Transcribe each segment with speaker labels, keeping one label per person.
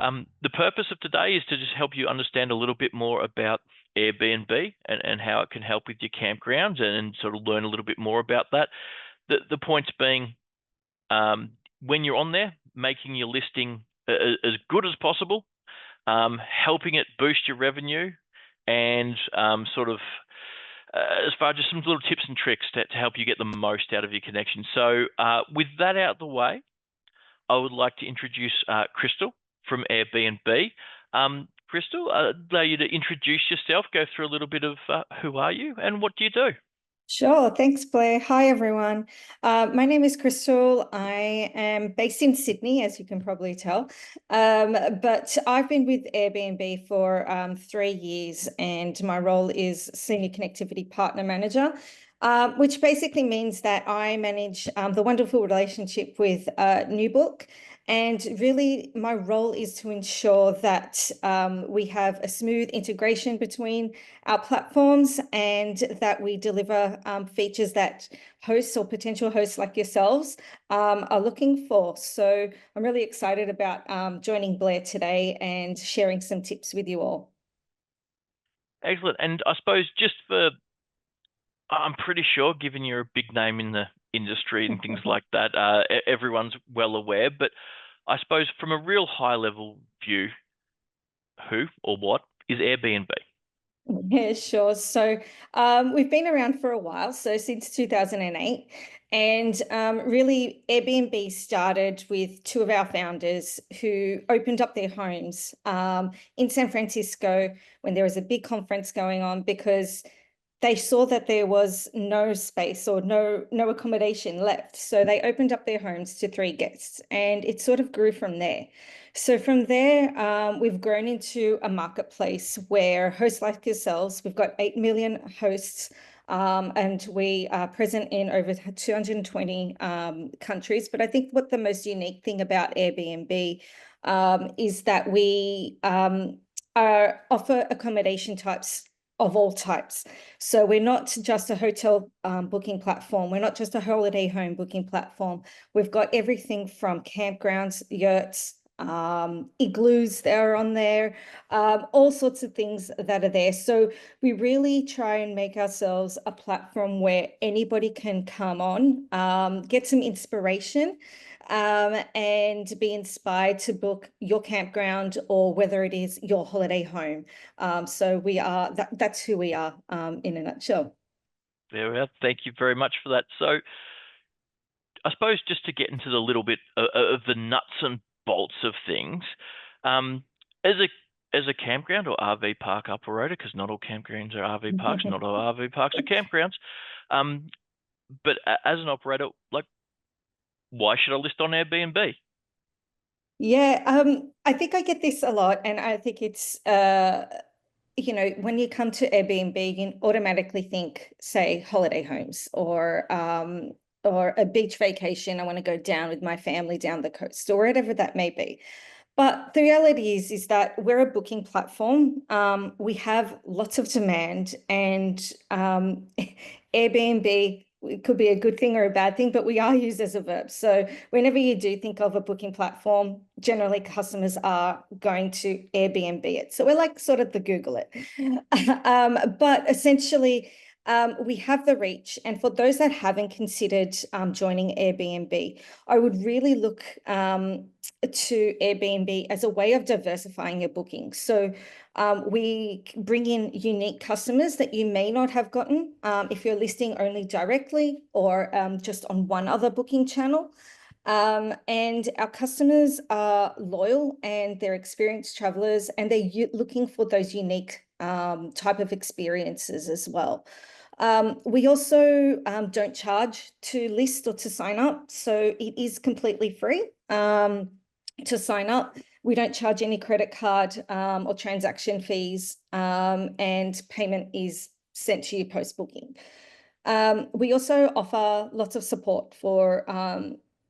Speaker 1: The purpose of today is to just help you understand a little bit more about Airbnb and how it can help with your campgrounds and sort of learn a little bit more about that. The points being, when you're on there, making your listing as good as possible, helping it boost your revenue, and as far as just some little tips and tricks to help you get the most out of your connection. So with that out of the way, I would like to introduce Crystal from Airbnb. Crystal, I'd allow you to introduce yourself, go through a little bit of who are you and what do you do?
Speaker 2: Sure. Thanks, Blair. Hi, everyone. My name is Crystal. I am based in Sydney, as you can probably tell. But I've been with Airbnb for 3 years, and my role is Senior Connectivity Partner Manager, which basically means that I manage the wonderful relationship with Newbook. And really, my role is to ensure that we have a smooth integration between our platforms and that we deliver features that hosts or potential hosts like yourselves are looking for. So I'm really excited about joining Blair today and sharing some tips with you all.
Speaker 1: Excellent. And I suppose I'm pretty sure, given you're a big name in the industry and things like that, everyone's well aware. But I suppose from a real high level view, who or what is Airbnb?
Speaker 2: Yeah, sure. So we've been around for a while, so since 2008. And really, Airbnb started with two of our founders who opened up their homes in San Francisco when there was a big conference going on because they saw that there was no space or no accommodation left. So they opened up their homes to three guests, and it sort of grew from there. So from there, we've grown into a marketplace where hosts like yourselves, we've got 8 million hosts, and we are present in over 220 countries. But I think what the most unique thing about Airbnb is that we offer accommodation types of all types. So we're not just a hotel booking platform. We're not just a holiday home booking platform. We've got everything from campgrounds, yurts, igloos that are on there, all sorts of things that are there. So we really try and make ourselves a platform where anybody can come on, get some inspiration, and be inspired to book your campground or whether it is your holiday home. So that's who we are in a nutshell.
Speaker 1: Very well. Thank you very much for that. So I suppose just to get into the little bit of the nuts and bolts of things, um, as a campground or RV park operator, because not all campgrounds are RV parks, not all RV parks are campgrounds. But as an operator, like, why should I list on Airbnb?
Speaker 2: Yeah, I think I get this a lot, and I think it's when you come to Airbnb, you automatically think, say, holiday homes or a beach vacation. I want to go down with my family down the coast or whatever that may be. But the reality is that we're a booking platform. We have lots of demand, and Airbnb, it could be a good thing or a bad thing, but we are used as a verb. So whenever you do think of a booking platform, generally customers are going to Airbnb it. So we're like sort of the Google it. But essentially, we have the reach. And for those that haven't considered joining Airbnb, I would really look to Airbnb as a way of diversifying your booking. So we bring in unique customers that you may not have gotten if you're listing only directly or just on one other booking channel. And our customers are loyal and they're experienced travelers, and they're looking for those unique type of experiences as well. We also don't charge to list or to sign up, so it is completely free to sign up. We don't charge any credit card or transaction fees, and payment is sent to you post-booking. We also offer lots of support for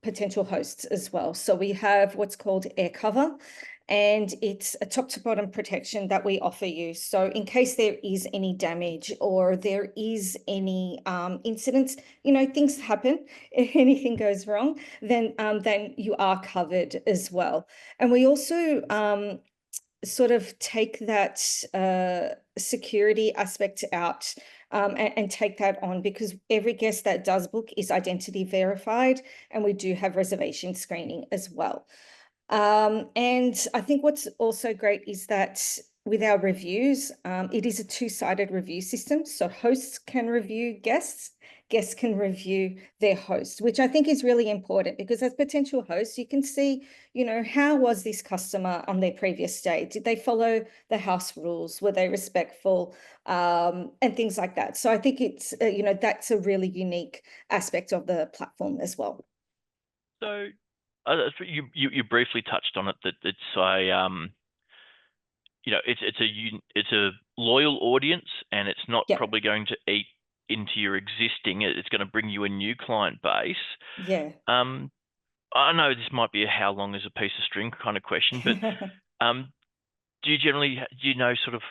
Speaker 2: potential hosts as well. So we have what's called air cover, and it's a top to bottom protection that we offer you. So in case there is any damage or there is any incidents, things happen, if anything goes wrong, then you are covered as well. And we also sort of take that security aspect out, and take that on, because every guest that does book is identity verified, and we do have reservation screening as well. And I think what's also great is that with our reviews, it is a two-sided review system. So hosts can review guests, guests can review their host, which I think is really important, because as potential hosts, you can see, how was this customer on their previous stay? Did they follow the house rules? Were they respectful? And things like that. So I think it's, that's a really unique aspect of the platform as well.
Speaker 1: So you briefly touched on it, that it's a it's a loyal audience, and it's not
Speaker 2: Yeah,
Speaker 1: probably going to eat into your existing. It's going to bring you a new client base.
Speaker 2: yeah.
Speaker 1: Um, I know this might be a how long is a piece of string kind of question, but um, do you know sort of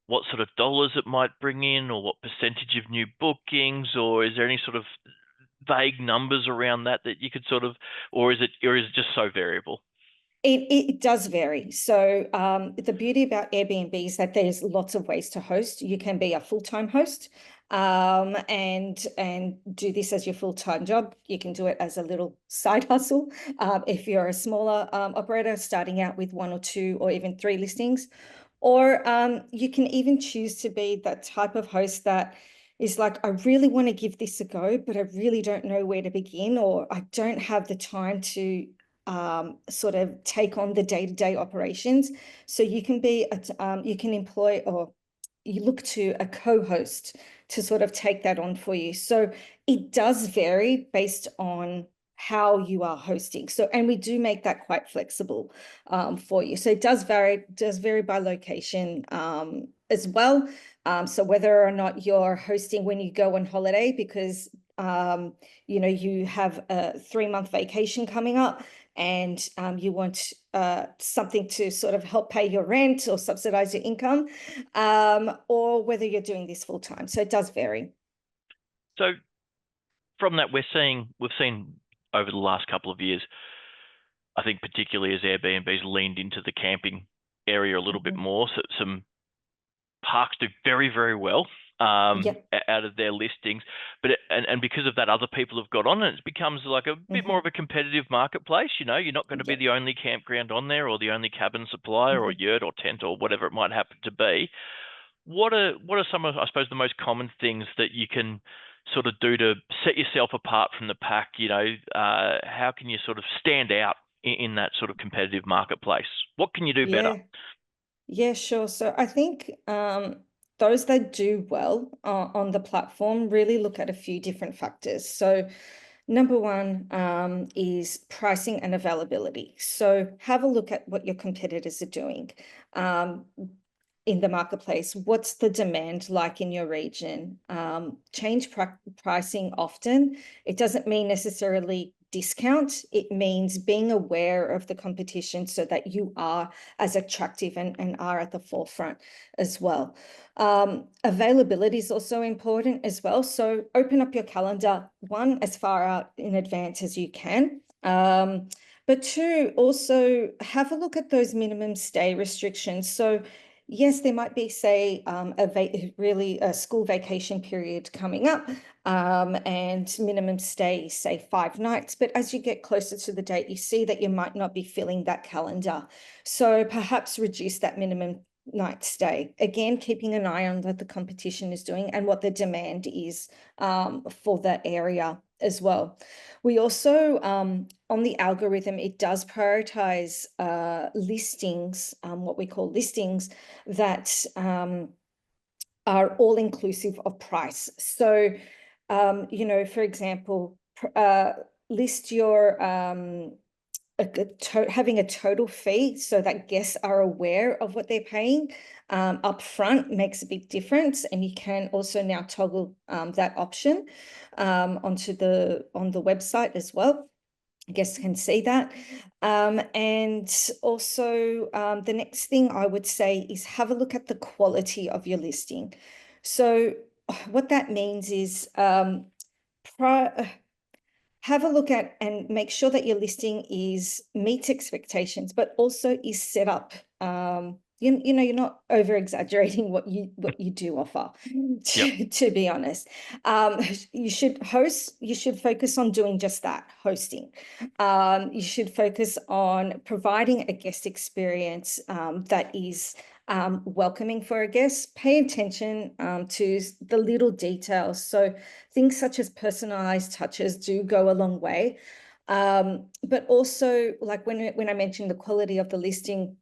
Speaker 1: what sort of dollars it might bring in, or what percentage of new bookings, or is there any sort of vague numbers around that you could sort of, or is it just so variable?
Speaker 2: It does vary. So the beauty about Airbnb is that there's lots of ways to host. You can be a full-time host, and do this as your full-time job. You can do it as a little side hustle. If you're a smaller operator starting out with one or two or even three listings, or you can even choose to be that type of host that is like, I really want to give this a go, but I really don't know where to begin, or I don't have the time to sort of take on the day-to-day operations. So you can you can employ, or you look to a co-host to sort of take that on for you. So it does vary based on how you are hosting. So, and we do make that quite flexible for you. So it does vary by location as well. So whether or not you're hosting when you go on holiday, because you have a 3-month vacation coming up, and you want something to sort of help pay your rent or subsidize your income, or whether you're doing this full time. So it does vary.
Speaker 1: So from that, we've seen over the last couple of years, I think particularly as Airbnb's leaned into the camping area a little bit
Speaker 2: Mhm.
Speaker 1: more, so some parks do very, very well
Speaker 2: Yeah.
Speaker 1: out of their listings, but and because of that, other people have got on, and it becomes like a bit more
Speaker 2: Mhm.
Speaker 1: of a competitive marketplace. You're not going to be
Speaker 2: Yeah.
Speaker 1: the only campground on there, or the only cabin supplier, or
Speaker 2: Mhm.
Speaker 1: yurt, or tent, or whatever it might happen to be. What are some of, I suppose, the most common things that you can sort of do to set yourself apart from the pack? How can you sort of stand out in that sort of competitive marketplace? What can you do better?
Speaker 2: Yeah. Yeah, sure. So I think those that do well on the platform really look at a few different factors. So number one is pricing and availability. So have a look at what your competitors are doing in the marketplace. What's the demand like in your region? Change pricing often. It doesn't mean necessarily discount. It means being aware of the competition so that you are as attractive and are at the forefront as well. Availability is also important as well. So open up your calendar, one, as far out in advance as you can. But two, also have a look at those minimum stay restrictions. So yes, there might be, say, really a school vacation period coming up, and minimum stay, say 5 nights. But as you get closer to the date, you see that you might not be filling that calendar. So perhaps reduce that minimum night stay. Again, keeping an eye on what the competition is doing and what the demand is for that area as well. We also, on the algorithm, it does prioritize listings, what we call listings, that are all inclusive of price. So, for example, list your having a total fee so that guests are aware of what they're paying up front makes a big difference. And you can also now toggle that option on the website as well. guests can see that. And also, the next thing I would say is have a look at the quality of your listing. So, what that means is have a look at and make sure that your listing is meets expectations, but also is set up. You know, you're not over exaggerating what you do offer,
Speaker 1: Yep.
Speaker 2: to be honest. You should focus on doing just that, hosting. You should focus on providing a guest experience that is welcoming for a guest. Pay attention to the little details. So things such as personalized touches do go a long way. But also, like when I mentioned the quality of the listing,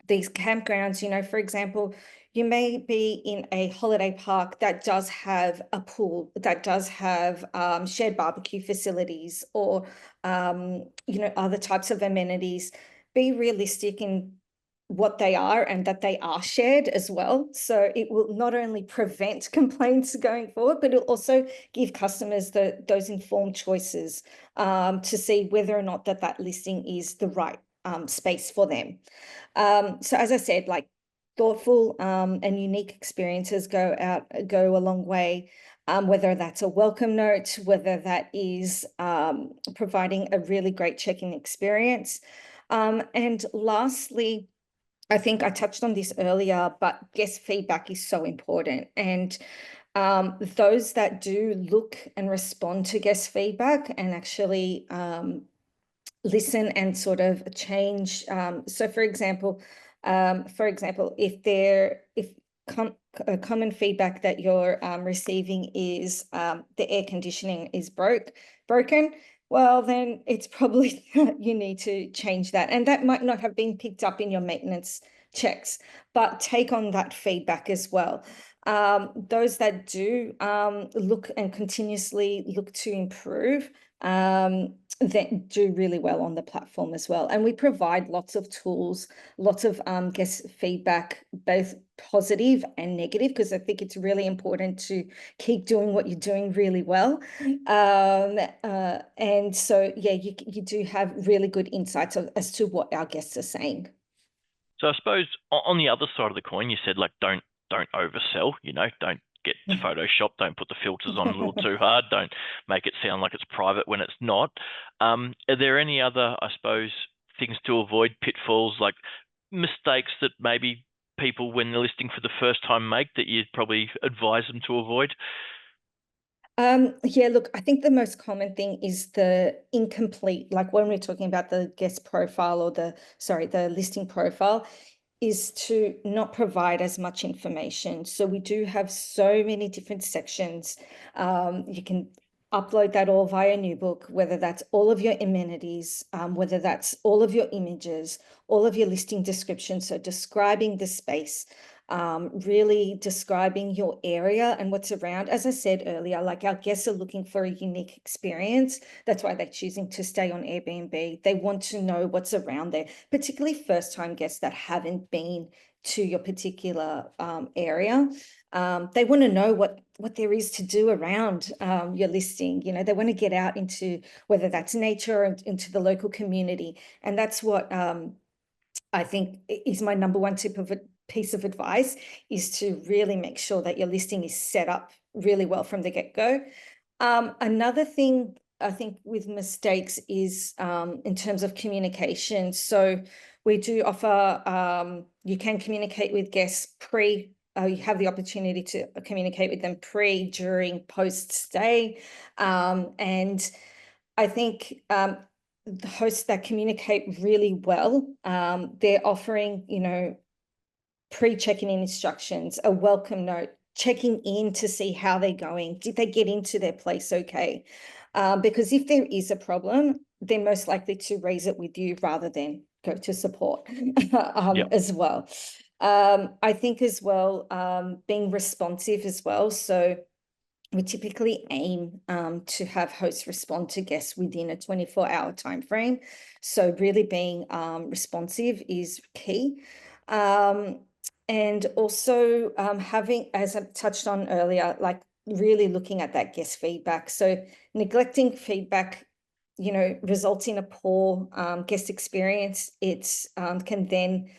Speaker 2: these campgrounds, you know, for example, you may be in a holiday park that does have a pool, that does have shared barbecue facilities, or you know, other types of amenities. Be realistic in what they are and that they are shared as well. So it will not only prevent complaints going forward, but it'll also give customers those informed choices to see whether or not that listing is the right space for them. So as I said, like thoughtful and unique experiences go a long way. Whether that's a welcome note, whether that is providing a really great check-in experience. And lastly, I think I touched on this earlier, but guest feedback is so important. And those that do look and respond to guest feedback and actually listen and sort of change. So for example, if a common feedback that you're receiving is the air conditioning is broken, well, then it's probably you need to change that. And that might not have been picked up in your maintenance checks, but take on that feedback as well. Those that do look and continuously look to improve, that do really well on the platform as well. And we provide lots of tools, lots of guest feedback, both positive and negative, because I think it's really important to keep doing what you're doing really well. And so, yeah, you do have really good insights as to what our guests are saying.
Speaker 1: So I suppose on the other side of the coin, you said like don't oversell, you know, don't get to Photoshop, don't put the filters on a little too hard, don't make it sound like it's private when it's not. Are there any other, I suppose, things to avoid, pitfalls, like mistakes that maybe people when they're listing for the first time make that you'd probably advise them to avoid?
Speaker 2: Yeah, look, I think the most common thing is the incomplete, like when we're talking about the guest profile or the listing profile, is to not provide as much information. So we do have so many different sections. You can upload that all via new book, whether that's all of your amenities, whether that's all of your images, all of your listing descriptions. So describing the space, really describing your area and what's around. As I said earlier, like our guests are looking for a unique experience. That's why they're choosing to stay on Airbnb. They want to know what's around there, particularly first-time guests that haven't been to your particular area. They want to know what there is to do around your listing. You know, they want to get out into whether that's nature or into the local community. And that's what I think is my number one piece of advice, is to really make sure that your listing is set up really well from the get-go. Another thing I think with mistakes is in terms of communication. So we do offer, you can communicate with guests you have the opportunity to communicate with them pre, during, post stay. And I think the hosts that communicate really well, they're offering, you know, pre-checking in instructions, a welcome note, checking in to see how they're going. Did they get into their place okay? Because if there is a problem, they're most likely to raise it with you rather than go to support
Speaker 1: Yep.
Speaker 2: as well. I think as well, being responsive as well. So we typically aim to have hosts respond to guests within a 24-hour time frame. So really being responsive is key. And also having, as I touched on earlier, like really looking at that guest feedback. So neglecting feedback results in a poor guest experience, it can then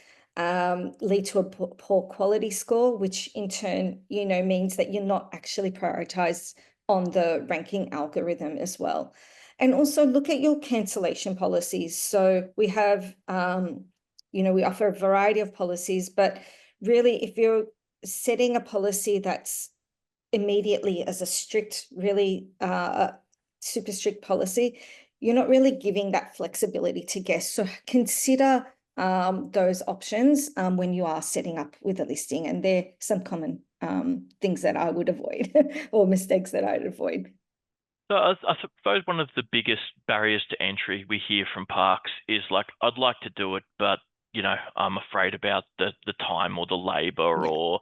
Speaker 2: lead to a poor quality score, which in turn, means that you're not actually prioritized on the ranking algorithm as well. And also look at your cancellation policies. So we have, we offer a variety of policies, but really, if you're setting a policy that's immediately as a strict, really super strict policy, you're not really giving that flexibility to guests. So consider those options when you are setting up with a listing, and they're some common things that I would avoid or mistakes that I'd avoid.
Speaker 1: So I suppose one of the biggest barriers to entry we hear from parks is like, I'd like to do it, but I'm afraid about the time or the labor
Speaker 2: Yeah.
Speaker 1: or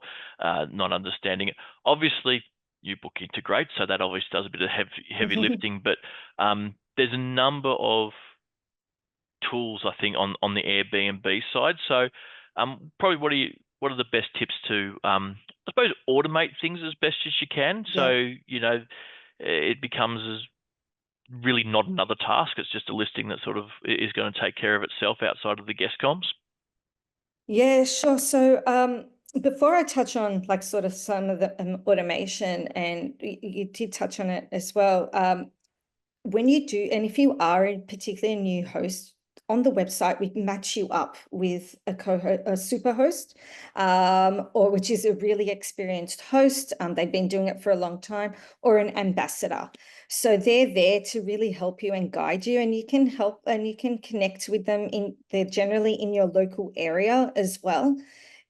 Speaker 1: not understanding it. Obviously, you book integrate, so that obviously does a bit of heavy lifting, but there's a number of tools, I think, on the Airbnb side. So probably what are the best tips to I suppose automate things as best as you can, so
Speaker 2: Yeah.
Speaker 1: it becomes as really not another task. It's just a listing that sort of is going to take care of itself outside of the guest comms.
Speaker 2: Yeah, sure. So before I touch on like sort of some of the automation, and you did touch on it as well, when you do, and if you are a particularly new host, on the website, we match you up with a super host, or which is a really experienced host. They've been doing it for a long time, or an ambassador. So they're there to really help you and guide you, and you can help and you can connect with them they're generally in your local area as well.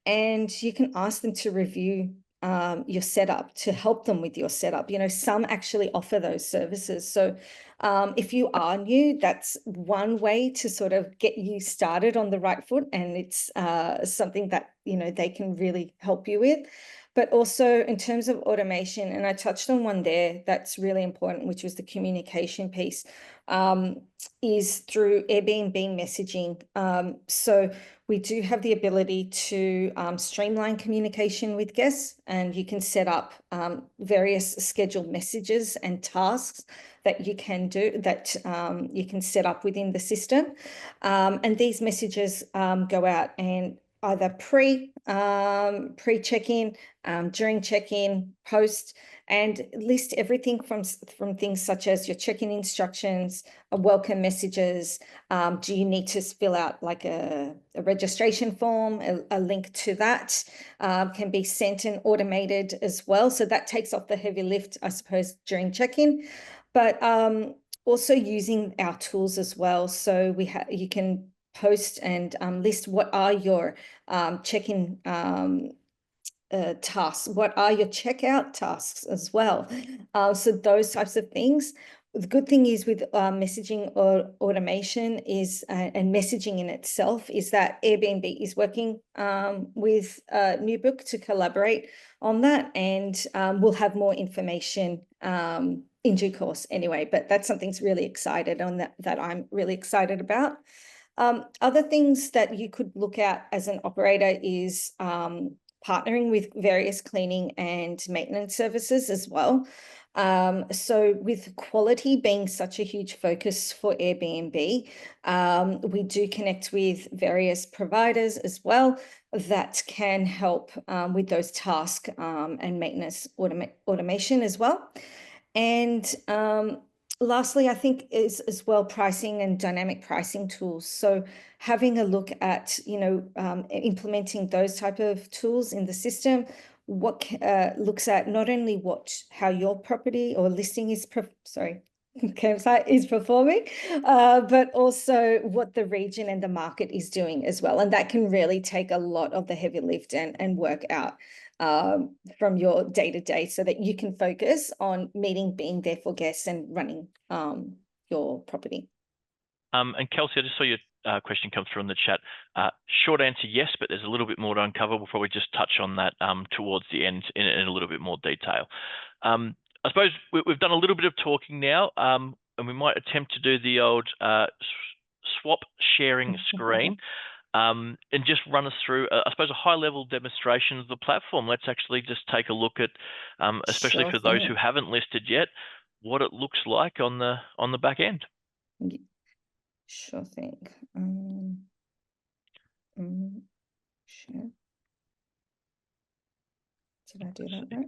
Speaker 2: And you can ask them to review your setup, to help them with your setup. Some actually offer those services. So if you are new, that's one way to sort of get you started on the right foot. And it's something that, they can really help you with. But also in terms of automation, and I touched on one there that's really important, which was the communication piece, is through Airbnb messaging. So we do have the ability to streamline communication with guests, and you can set up various scheduled messages and tasks that you can do, that you can set up within the system. And these messages go out and either pre check-in, during check-in, post, and list everything from things such as your check-in instructions, welcome messages. Do you need to fill out like a registration form? A link to that can be sent and automated as well. So that takes off the heavy lift, I suppose, during check-in. But also using our tools as well. So you can post and list what are your check-in tasks, what are your checkout tasks as well. So those types of things. The good thing is with messaging or automation is and messaging in itself is that Airbnb is working with Newbook to collaborate on that, and we'll have more information in due course anyway. But that's something that's really excited on that I'm really excited about. Other things that you could look at as an operator is partnering with various cleaning and maintenance services as well. So with quality being such a huge focus for Airbnb, we do connect with various providers as well that can help with those tasks and maintenance automation as well. And lastly, I think is as well pricing and dynamic pricing tools. So having a look at, implementing those type of tools in the system, what looks at not only how your property or listing is, campsite is performing, but also what the region and the market is doing as well. And that can really take a lot of the heavy lift and work out from your day to day, so that you can focus on being there for guests and running your property.
Speaker 1: And Kelsey, I just saw your question come through in the chat. Short answer, yes, but there's a little bit more to uncover. We'll probably just touch on that towards the end in a little bit more detail. I suppose we've done a little bit of talking now, and we might attempt to do the old swap sharing screen. And just run us through, I suppose, a high-level demonstration of the platform. Let's actually just take a look at, especially
Speaker 2: Sure
Speaker 1: for those
Speaker 2: thing.
Speaker 1: who haven't listed yet, what it looks like on the back end.
Speaker 2: Sure thing. Sure. Did I do that right?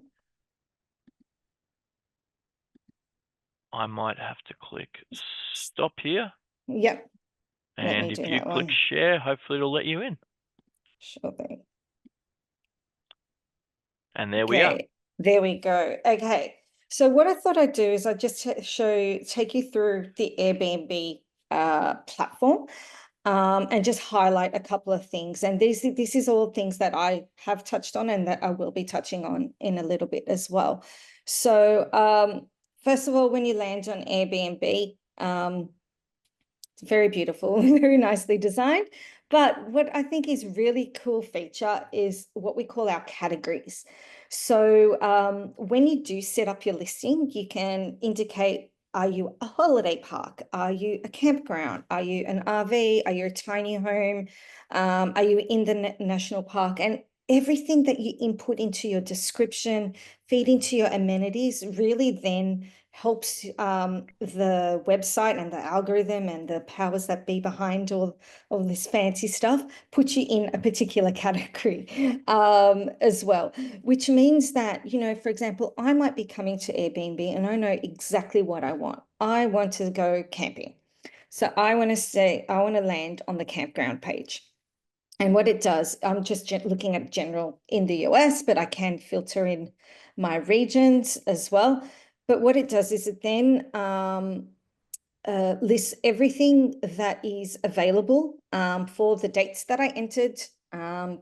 Speaker 1: I might have to click stop here.
Speaker 2: Yep. Let me
Speaker 1: And if
Speaker 2: do
Speaker 1: you
Speaker 2: that
Speaker 1: click
Speaker 2: one.
Speaker 1: share, hopefully it'll let you in.
Speaker 2: Sure thing.
Speaker 1: And there we are.
Speaker 2: Okay, there we go. Okay, so what I thought I'd do is I'd just take you through the Airbnb platform, and just highlight a couple of things. And this is all things that I have touched on and that I will be touching on in a little bit as well. So first of all, when you land on Airbnb, it's very beautiful, very nicely designed. But what I think is really cool feature is what we call our categories. So when you do set up your listing, you can indicate, are you a holiday park? Are you a campground? Are you an RV? Are you a tiny home? Are you in the national park? And everything that you input into your description, feed into your amenities, really then helps the website and the algorithm and the powers that be behind all this fancy stuff put you in a particular category as well, which means that, you know, for example, I might be coming to Airbnb and I know exactly what I want. I want to go camping. So I want to land on the campground page. And what it does, I'm just looking at general in the US, but I can filter in my regions as well. But what it does is it then lists everything that is available for the dates that I entered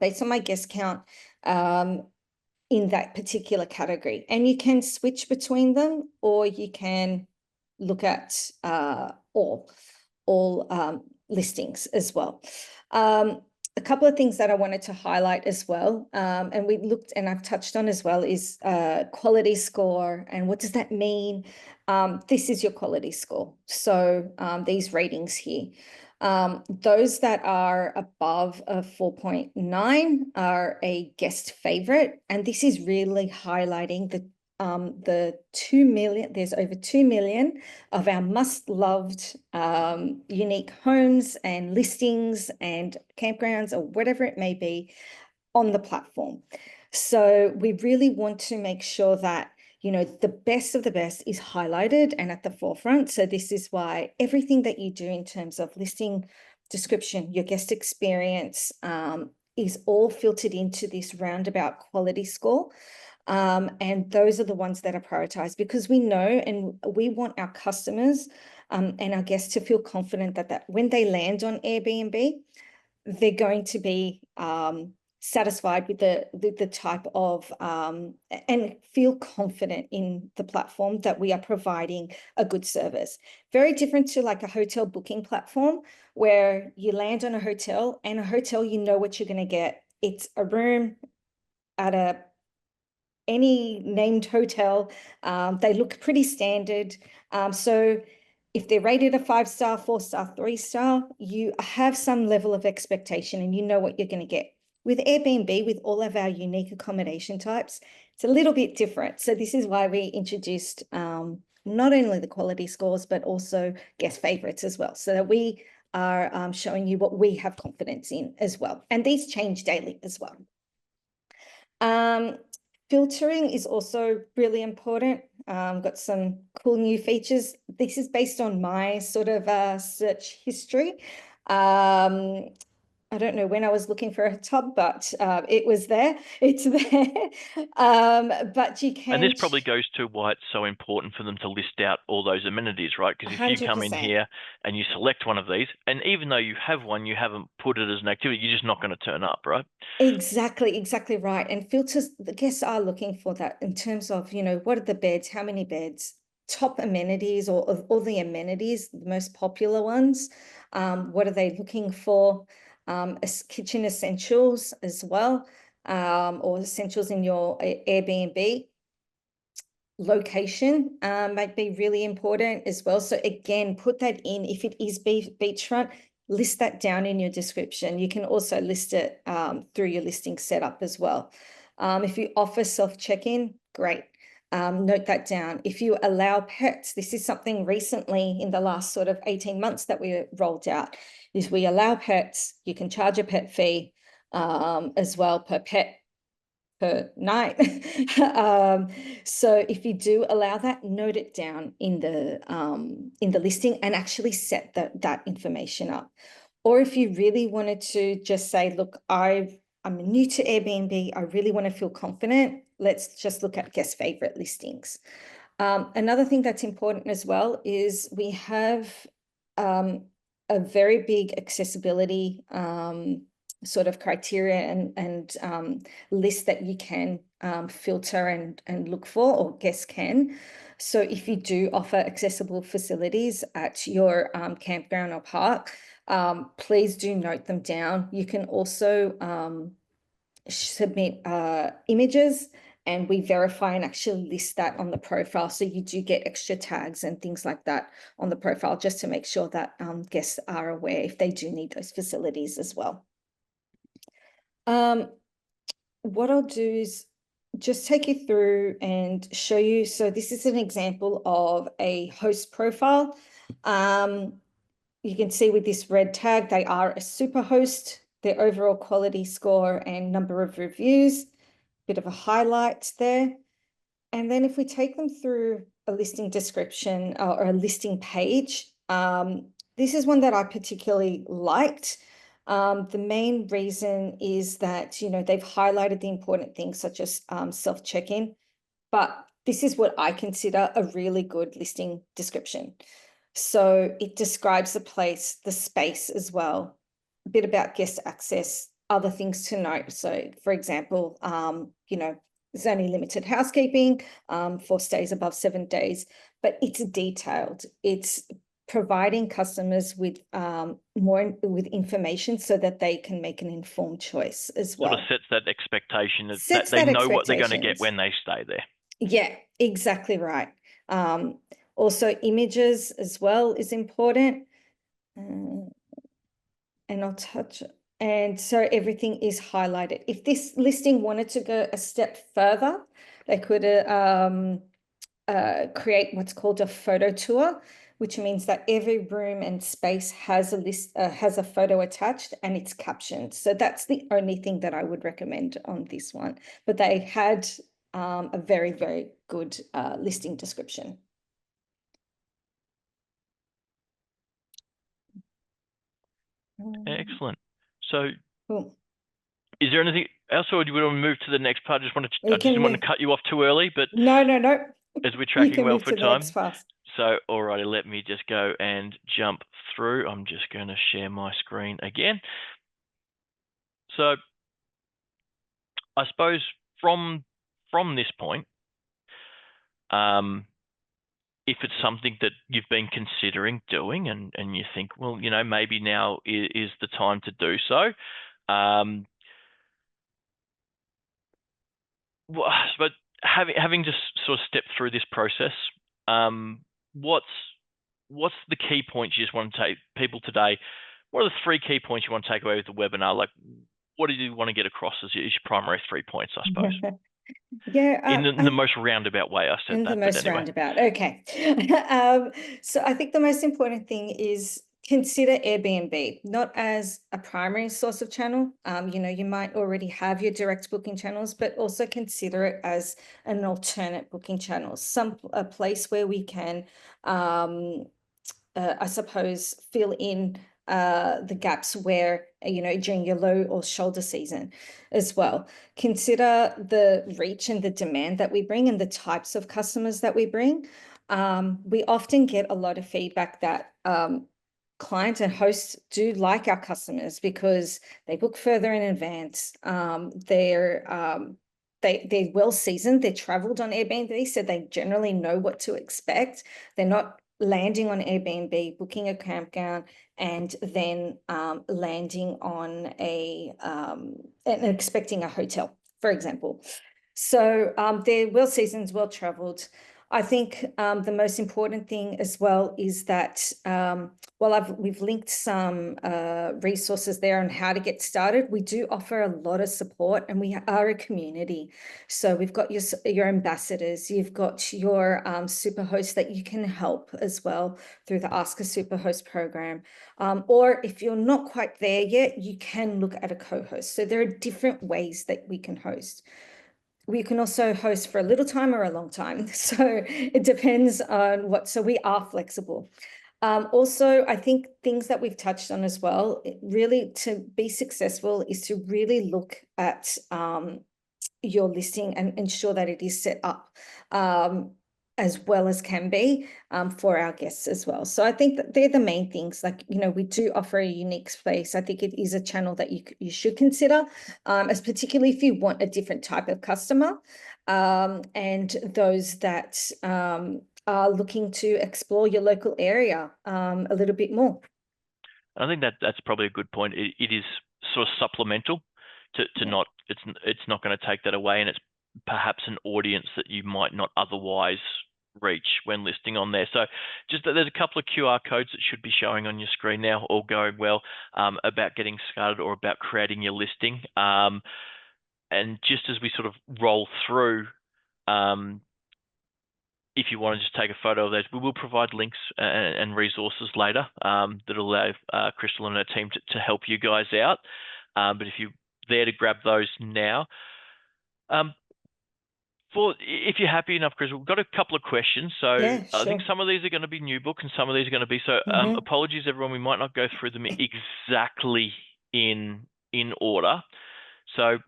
Speaker 2: based on my guest count in that particular category. And you can switch between them, or you can look at all listings as well. A couple of things that I wanted to highlight as well, and we looked and I've touched on as well, is quality score. And what does that mean? This is your quality score. So these ratings here. Those that are above a 4.9 are a guest favorite. And this is really highlighting the 2 million, there's over 2 million of our must-loved unique homes and listings and campgrounds or whatever it may be on the platform. So we really want to make sure that, you know, the best of the best is highlighted and at the forefront. So this is why everything that you do in terms of listing description, your guest experience, is all filtered into this roundabout quality score. And those are the ones that are prioritized because we know and we want our customers and our guests to feel confident that when they land on Airbnb, they're going to be satisfied with the type of and feel confident in the platform that we are providing a good service. Very different to like a hotel booking platform where you land on a hotel and a hotel, you know what you're going to get. It's a room at any named hotel. They look pretty standard. So if they're rated a 5-star, 4-star, 3-star, you have some level of expectation and you know what you're going to get. With Airbnb, with all of our unique accommodation types, it's a little bit different. So this is why we introduced not only the quality scores, but also guest favorites as well, so that we are showing you what we have confidence in as well. And these change daily as well. Filtering is also really important. Got some cool new features. This is based on my sort of search history. I don't know when I was looking for a tub, but it was there. It's there. But you
Speaker 1: And
Speaker 2: can
Speaker 1: this probably goes to why it's so important for them to list out all those amenities, right? Because if you come in
Speaker 2: 100%.
Speaker 1: here and you select one of these, and even though you have one, you haven't put it as an activity, you're just not going to turn up, right?
Speaker 2: Exactly right. And filters, the guests are looking for that in terms of, you know, what are the beds, how many beds, top amenities or of all the amenities, the most popular ones. What are they looking for? Kitchen essentials as well, or essentials in your Airbnb. Location might be really important as well. So again, put that in. If it is beachfront, list that down in your description. You can also list it through your listing setup as well. If you offer self-check-in, great. note that down. If you allow pets, this is something recently in the last sort of 18 months that we rolled out, is we allow pets, you can charge a pet fee as well per pet per night. So if you do allow that, note it down in the listing and actually set that information up. Or if you really wanted to just say, look, I'm new to Airbnb, I really want to feel confident, let's just look at guest favorite listings. Another thing that's important as well is we have a very big accessibility sort of criteria and list that you can filter and look for, or guests can. So if you do offer accessible facilities at your campground or park, please do note them down. You can also submit images, and we verify and actually list that on the profile. So you do get extra tags and things like that on the profile, just to make sure that guests are aware if they do need those facilities as well. What I'll do is just take you through and show you. So this is an example of a host profile. You can see with this red tag, they are a super host, their overall quality score and number of reviews, bit of a highlight there. And then if we take them through a listing description or a listing page, this is one that I particularly liked. The main reason is that, they've highlighted the important things such as self-check-in, but this is what I consider a really good listing description. So it describes the place, the space as well, a bit about guest access, other things to note. So for example, there's only limited housekeeping for stays above 7 days, but it's detailed. It's providing customers with more with information so that they can make an informed choice as
Speaker 1: Sort of
Speaker 2: well.
Speaker 1: sets that expectation that
Speaker 2: Sets
Speaker 1: they
Speaker 2: that
Speaker 1: know what they're going to get
Speaker 2: expectations.
Speaker 1: when they stay there.
Speaker 2: Yeah, exactly right. Also, images as well is important. And I'll touch it. And so everything is highlighted. If this listing wanted to go a step further, they could create what's called a photo tour, which means that every room and space has a photo attached and it's captioned. So that's the only thing that I would recommend on this one. But they had a very, very good listing description.
Speaker 1: Excellent. So,
Speaker 2: Cool.
Speaker 1: is there anything else, or do you want to move to the next part? I
Speaker 2: You
Speaker 1: just didn't
Speaker 2: can
Speaker 1: want
Speaker 2: move.
Speaker 1: to cut you off too early, but
Speaker 2: No.
Speaker 1: as we're
Speaker 2: You
Speaker 1: tracking
Speaker 2: can
Speaker 1: well
Speaker 2: move
Speaker 1: for
Speaker 2: to the next
Speaker 1: time.
Speaker 2: part.
Speaker 1: So, alrighty, let me just go and jump through. I'm just going to share my screen again. So, I suppose from this point, if it's something that you've been considering doing and you think, well, maybe now is the time to do so. But having just sort of stepped through this process, what's the key points you just want to take people today? What are the 3 key points you want to take away with the webinar? Like, what do you want to get across as your primary 3 points, I suppose?
Speaker 2: Yeah,
Speaker 1: in the most roundabout way, I said
Speaker 2: in
Speaker 1: that,
Speaker 2: the
Speaker 1: but
Speaker 2: most
Speaker 1: anyway.
Speaker 2: roundabout. Okay. So I think the most important thing is consider Airbnb not as a primary source of channel. You might already have your direct booking channels, but also consider it as an alternate booking channel, a place where we can, I suppose, fill in the gaps where, during your low or shoulder season as well. Consider the reach and the demand that we bring and the types of customers that we bring. We often get a lot of feedback that clients and hosts do like our customers because they book further in advance. They're well seasoned, they're traveled on Airbnb, so they generally know what to expect. They're not landing on Airbnb, booking a campground, and then landing on and expecting a hotel, for example. So they're well seasoned, well traveled. I think the most important thing as well is that we've linked some resources there on how to get started. We do offer a lot of support, and we are a community. So we've got your ambassadors, you've got your superhosts that you can help as well through the Ask a Superhost program. Or if you're not quite there yet, you can look at a co-host. So there are different ways that we can host. We can also host for a little time or a long time. So it depends on so we are flexible. Also, I think things that we've touched on as well, really to be successful is to really look at your listing and ensure that it is set up as well as can be for our guests as well. So I think that they're the main things. Like, we do offer a unique space. I think it is a channel that you should consider, as particularly if you want a different type of customer, and those that are looking to explore your local area a little bit more.
Speaker 1: I think that's probably a good point. It is sort of supplemental to
Speaker 2: Yeah.
Speaker 1: not it's not going to take that away, and it's perhaps an audience that you might not otherwise reach when listing on there. So just that there's a couple of QR codes that should be showing on your screen now, all going well, about getting started or about creating your listing. And just as we sort of roll through, if you want to just take a photo of those, we will provide links and resources later that'll allow Crystal and her team to help you guys out. But if you're there to grab those now, if you're happy enough, Chris, we've got a couple of questions. So
Speaker 2: Yeah,
Speaker 1: I think
Speaker 2: sure.
Speaker 1: some of these are going to be new book and some of these are going to be. So apologies, everyone. We might not go through them exactly in order. So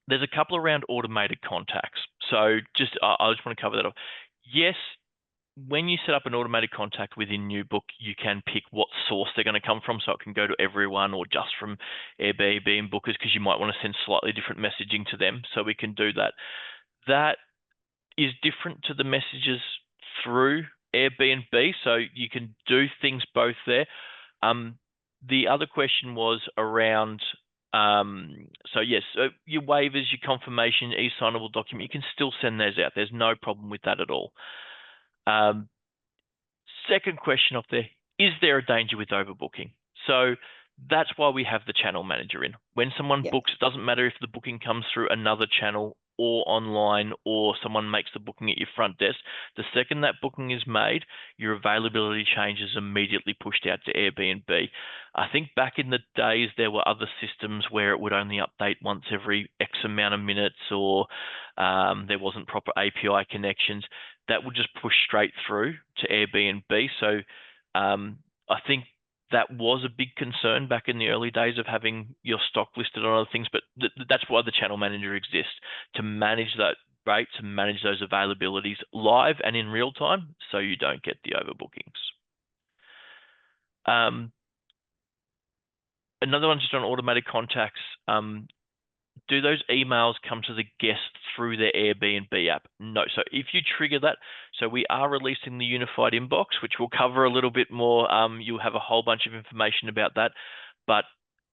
Speaker 1: there's a couple around automated contacts. So I just want to cover that off. Yes, when you set up an automated contact within NewBook, you can pick what source they're going to come from. So it can go to everyone or just from Airbnb and bookers, because you might want to send slightly different messaging to them. So we can do that. That is different to the messages through Airbnb. So you can do things both there. The other question was around, so yes, your waivers, your confirmation, e-signable document, you can still send those out. There's no problem with that at all. Second question up there, is there a danger with overbooking? So that's why we have the channel manager in. When someone books, it doesn't matter if the booking comes through another channel or online, or someone makes the booking at your front desk. The second that booking is made, your availability change is immediately pushed out to Airbnb. I think back in the days, there were other systems where it would only update once every X amount of minutes, or there wasn't proper API connections. That would just push straight through to Airbnb. So I think that was a big concern back in the early days of having your stock listed on other things, but that's why the channel manager exists, to manage that rate, to manage those availabilities live and in real time, so you don't get the overbookings. Another one just on automated contacts. Do those emails come to the guest through their Airbnb app? No. So if you trigger that, so we are releasing the unified inbox, which we'll cover a little bit more. You'll have a whole bunch of information about that. But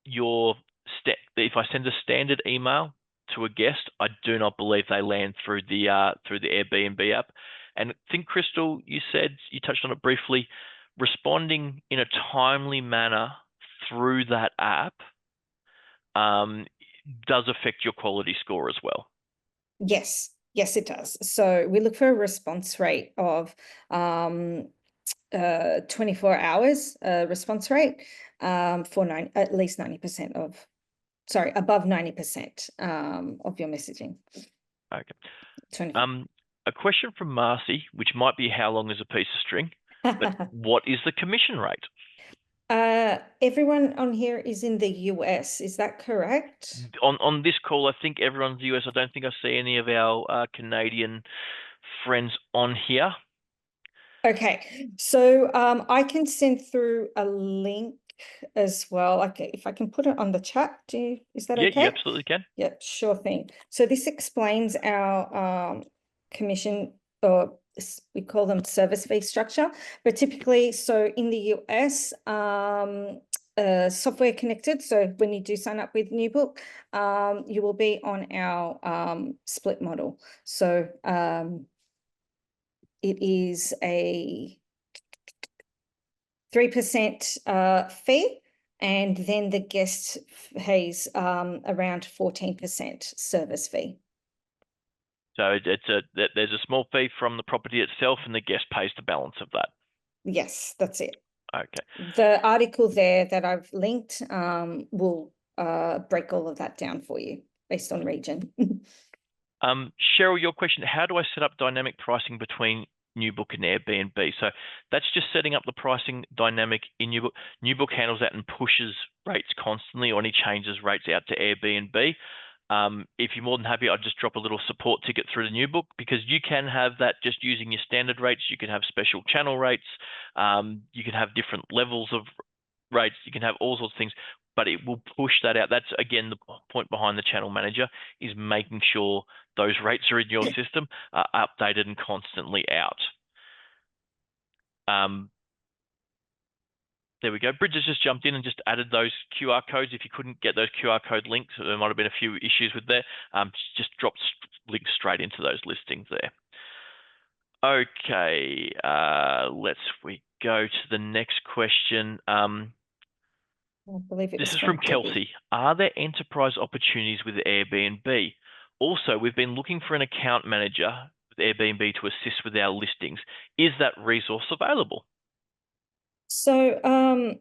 Speaker 1: if I send a standard email to a guest, I do not believe they land through the Airbnb app. And I think, Crystal, you touched on it briefly, responding in a timely manner through that app does affect your quality score as well.
Speaker 2: Yes, it does. So we look for a response rate of 24 hours response rate for at least 90% above 90% of your messaging.
Speaker 1: Okay.
Speaker 2: 24.
Speaker 1: A question from Marcy, which might be how long is a piece of string, but what is the commission rate?
Speaker 2: Everyone on here is in the US, is that correct?
Speaker 1: On this call, I think everyone's US. I don't think I see any of our Canadian friends on here.
Speaker 2: Okay, so I can send through a link as well. Okay, if I can put it on the chat, is that okay?
Speaker 1: Yeah, you absolutely can.
Speaker 2: Yeah, sure thing. So this explains our commission, or we call them service fee structure, but typically, so in the US, software connected. So when you do sign up with NewBook, you will be on our split model. So it is a 3% fee, and then the guest pays around 14% service fee.
Speaker 1: So there's a small fee from the property itself, and the guest pays the balance of that.
Speaker 2: Yes, that's it.
Speaker 1: Okay.
Speaker 2: The article there that I've linked will break all of that down for you based on region.
Speaker 1: Cheryl, your question, how do I set up dynamic pricing between New Book and Airbnb? So that's just setting up the pricing dynamic in New Book. New Book handles that and pushes rates constantly, or any changes rates out to Airbnb. If you're more than happy, I'd just drop a little support ticket through the New Book, because you can have that just using your standard rates. You can have special channel rates. You can have different levels of rates. You can have all sorts of things, but it will push that out. That's again the point behind the channel manager, is making sure those rates are in your system, updated and constantly out. There we go. Bridget's just jumped in and just added those QR codes. If you couldn't get those QR code links, there might have been a few issues with there. Just dropped links straight into those listings there. Okay, we go to the next question.
Speaker 2: I believe it
Speaker 1: This
Speaker 2: was
Speaker 1: is
Speaker 2: from
Speaker 1: from
Speaker 2: Debbie.
Speaker 1: Kelsey. Are there enterprise opportunities with Airbnb? Also, we've been looking for an account manager with Airbnb to assist with our listings. Is that resource available?
Speaker 2: So I'm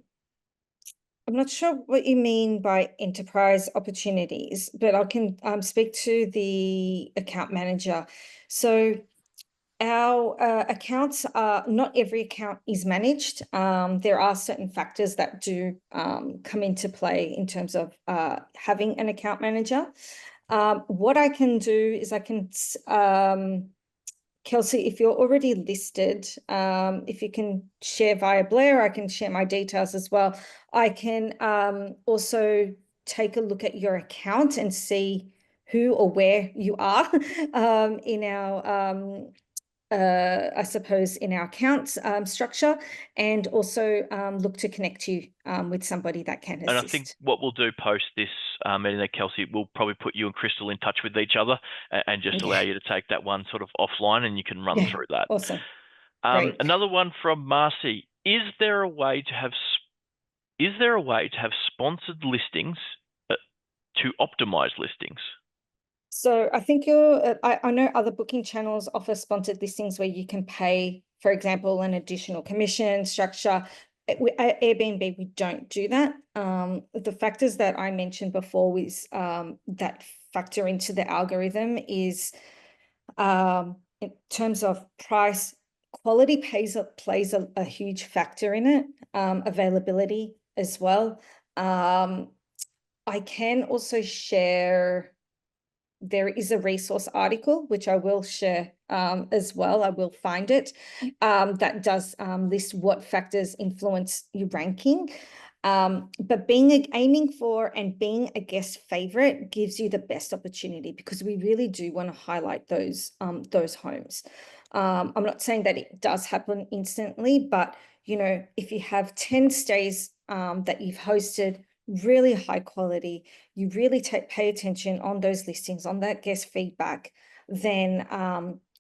Speaker 2: not sure what you mean by enterprise opportunities, but I can speak to the account manager. So our accounts are, not every account is managed. There are certain factors that do come into play in terms of having an account manager. What I can do is I can, Kelsey, if you're already listed, if you can share via Blair, I can share my details as well. I can also take a look at your account and see who or where you are in our I suppose, in our accounts structure, and also look to connect you with somebody that can
Speaker 1: And I think
Speaker 2: assist.
Speaker 1: what we'll do post this meeting there, Kelsey, we'll probably put you and Crystal in touch with each other, and just allow
Speaker 2: Yeah,
Speaker 1: you to take that one sort of offline, and you can run
Speaker 2: yeah,
Speaker 1: through that.
Speaker 2: awesome, great.
Speaker 1: Another one from Marcy. Is there a way to have sponsored listings to optimize listings?
Speaker 2: So I think I know other booking channels offer sponsored listings where you can pay, for example, an additional commission structure. At Airbnb, we don't do that. The factors that I mentioned before was that factor into the algorithm is in terms of price, quality plays a huge factor in it, availability as well. I can also share, there is a resource article, which I will share as well. I will find it, that does list what factors influence your ranking. But aiming for and being a guest favorite gives you the best opportunity, because we really do want to highlight those homes. I'm not saying that it does happen instantly, but if you have 10 stays that you've hosted, really high quality, you really pay attention on those listings, on that guest feedback, then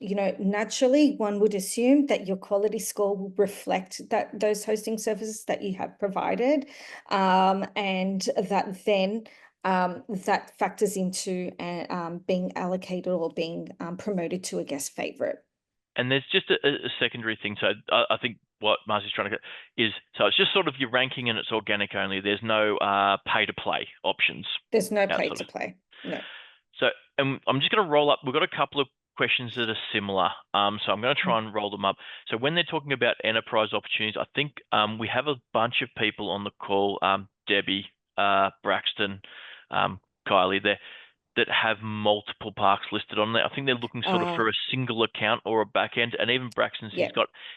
Speaker 2: naturally one would assume that your quality score will reflect those hosting services that you have provided, and that then that factors into being allocated or being promoted to a guest favorite.
Speaker 1: And there's just a secondary thing. So I think what Marcy's trying to get is, so it's just sort of your ranking and it's organic only. There's no pay to play options
Speaker 2: There's no pay
Speaker 1: outside
Speaker 2: to
Speaker 1: of.
Speaker 2: play. No.
Speaker 1: So I'm just going to roll up. We've got a couple of questions that are similar. So I'm going to try and roll them up. So when they're talking about enterprise opportunities, I think we have a bunch of people on the call, Debbie, Braxton, Kylie there, that have multiple parks listed on there. I think they're looking sort of for a single account or a back end. And even Braxton's,
Speaker 2: Yeah.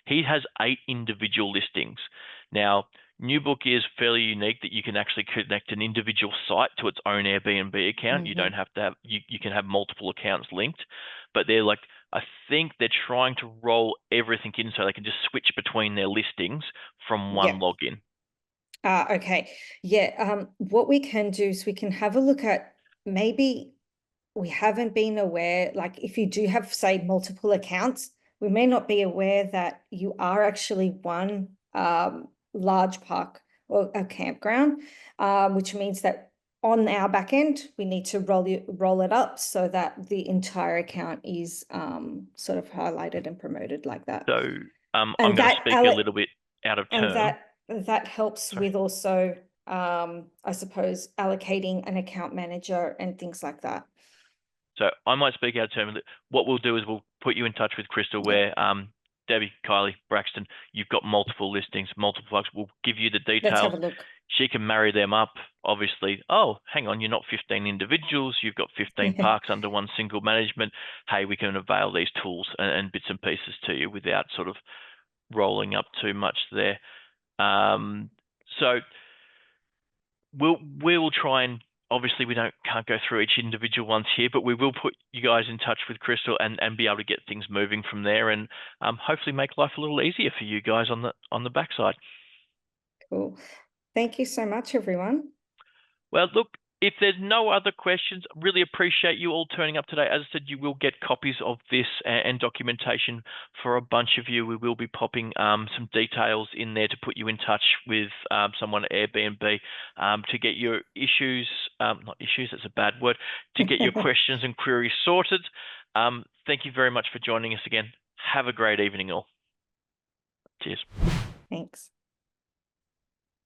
Speaker 1: he has 8 individual listings. Now, New Book is fairly unique that you can actually connect an individual site to its own Airbnb account. You don't have to have, you can have multiple accounts linked, but I think they're trying to roll everything in so they can just switch between their listings from one login.
Speaker 2: Okay. Yeah. What we can do is we can have a look at, maybe we haven't been aware, like if you do have, say, multiple accounts, we may not be aware that you are actually one large park or a campground, which means that on our back end, we need to roll it up so that the entire account is sort of highlighted and promoted like that.
Speaker 1: So I'm
Speaker 2: And
Speaker 1: going to speak a little bit out of turn.
Speaker 2: that helps
Speaker 1: Sorry.
Speaker 2: with also, I suppose, allocating an account manager and things like that.
Speaker 1: So I might speak out of turn. What we'll do is we'll put you in touch with Crystal,
Speaker 2: Yeah,
Speaker 1: where Debbie, Kylie, Braxton, you've got multiple listings, multiple plugs. We'll give you the
Speaker 2: let's have
Speaker 1: details.
Speaker 2: a look.
Speaker 1: She can marry them up. Obviously, oh, hang on, you're not 15 individuals. You've got 15 parks under one single management. Hey, we can avail these tools and bits and pieces to you without sort of rolling up too much there. So we'll try and obviously we can't go through each individual ones here, but we will put you guys in touch with Crystal and be able to get things moving from there and hopefully make life a little easier for you guys on the backside.
Speaker 2: Cool. Thank you so much, everyone.
Speaker 1: Well, look, if there's no other questions, really appreciate you all turning up today. As I said, you will get copies of this and documentation for a bunch of you. We will be popping some details in there to put you in touch with someone at Airbnb to get your issues, not issues, that's a bad word, to get your questions and queries sorted. Thank you very much for joining us again. Have a great evening all. Cheers.
Speaker 2: Thanks.